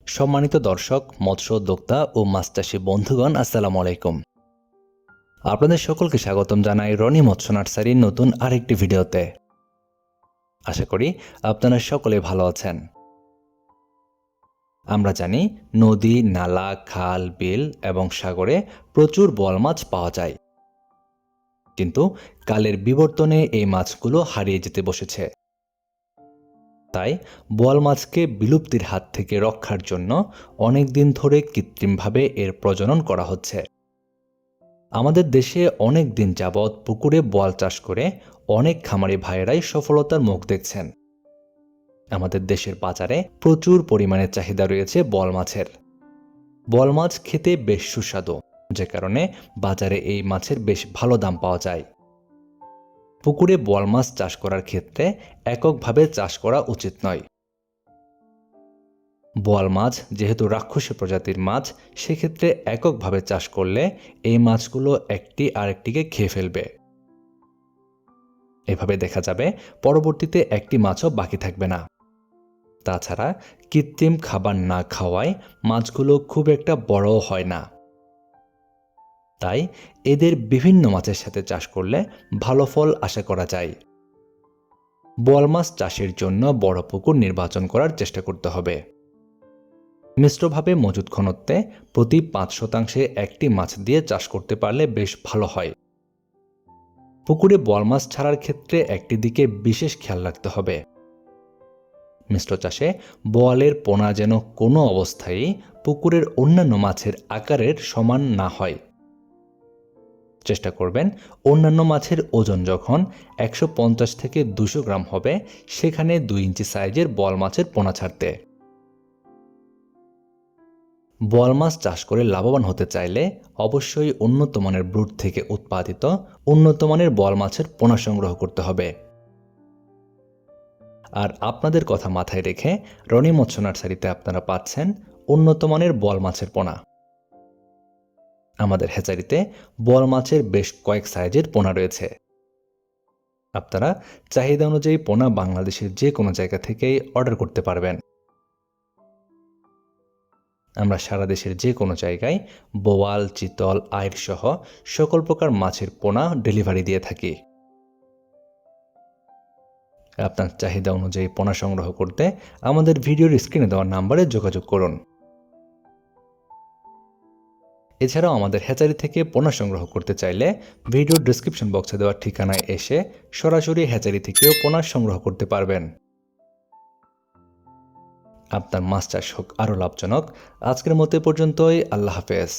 সম্মানিত দর্শক, মৎস্য উদ্যোক্তা ও মাছ চাষী বন্ধুগণ, আসসালামু আলাইকুম। আপনাদের সকলকে স্বাগতম জানাই রনি মৎস্য নার্সারির নতুন আরেকটি ভিডিওতে। আশা করি আপনারা সকলে ভালো আছেন। আমরা জানি নদী, নালা, খাল, বিল এবং সাগরে প্রচুর বোয়াল মাছ পাওয়া যায়, কিন্তু কালের বিবর্তনে এই মাছগুলো হারিয়ে যেতে বসেছে। তাই বোয়াল মাছকে বিলুপ্তির হাত থেকে রক্ষার জন্য অনেক দিন ধরে কৃত্রিমভাবে এর প্রজনন করা হচ্ছে। আমাদের দেশে অনেক দিন যাবৎ পুকুরে বোয়াল চাষ করে অনেক খামারি ভাইয়েরাই সফলতার মুখ দেখছেন। আমাদের দেশের বাজারে প্রচুর পরিমাণে চাহিদা রয়েছে বোয়াল মাছের। বোয়াল মাছ খেতে বেশ সুস্বাদু, যে কারণে বাজারে এই মাছের বেশ ভালো দাম পাওয়া যায়। পুকুরে বোয়াল মাছ চাষ করার ক্ষেত্রে এককভাবে চাষ করা উচিত নয়। বোয়াল মাছ যেহেতু রাক্ষসী প্রজাতির মাছ, সেক্ষেত্রে এককভাবে চাষ করলে এই মাছগুলো একটি আরেকটিকে খেয়ে ফেলবে। এভাবে দেখা যাবে পরবর্তীতে একটি মাছও বাকি থাকবে না। তাছাড়া কৃত্রিম খাবার না খাওয়ায় মাছগুলো খুব একটা বড়ও হয় না। তাই এদের বিভিন্ন মাছের সাথে চাষ করলে ভালো ফল আশা করা যায়। বোয়াল মাছ চাষের জন্য বড় পুকুর নির্বাচন করার চেষ্টা করতে হবে। মিশ্রভাবে মজুদ ঘনত্বে প্রতি 5% একটি মাছ দিয়ে চাষ করতে পারলে বেশ ভালো হয়। পুকুরে বোয়াল মাছ ছাড়ার ক্ষেত্রে একটি দিকে বিশেষ খেয়াল রাখতে হবে। মিশ্র চাষে বোয়ালের পোনা যেন কোনো অবস্থায় পুকুরের অন্যান্য মাছের আকারের সমান না হয়। চেষ্টা করবেন অন্যান্য মাছের ওজন যখন 150 থেকে 200 গ্রাম হবে, সেখানে 2 ইঞ্চি সাইজের বোয়াল মাছের পোনা ছাড়তে। বোয়াল মাছ চাষ করে লাভবান হতে চাইলে অবশ্যই উন্নত মানের ব্রুড থেকে উৎপাদিত উন্নত মানের বোয়াল মাছের পোনা সংগ্রহ করতে হবে। আর আপনাদের কথা মাথায় রেখে রনি মৎস্য নার্সারিতে আপনারা পাচ্ছেন উন্নত মানের বোয়াল মাছের পোনা। আমাদের হ্যাচারিতে বোয়াল মাছের বেশ কয়েক সাইজের পোনা রয়েছে। আপনারা চাহিদা অনুযায়ী পোনা বাংলাদেশের যে কোনো জায়গা থেকেই অর্ডার করতে পারবেন। আমরা সারা দেশের যে কোনো জায়গায় বোয়াল, চিতল, আইড় সহ সকল প্রকার মাছের পোনা ডেলিভারি দিয়ে থাকি। আপনার চাহিদা অনুযায়ী পোনা সংগ্রহ করতে আমাদের ভিডিওর স্ক্রিনে দেওয়া নাম্বারে যোগাযোগ করুন। এছাড়াও আমাদের হ্যাচারি থেকে পোনা সংগ্রহ করতে চাইলে ভিডিওর ডেসক্রিপশন বক্সে দেওয়া ঠিকানায় এসে সরাসরি হ্যাচারি থেকেও পোনা সংগ্রহ করতে পারবেন। আপনার মাছ চাষ হোক আরও লাভজনক। আজকের মতো পর্যন্তই। আল্লাহ হাফেজ।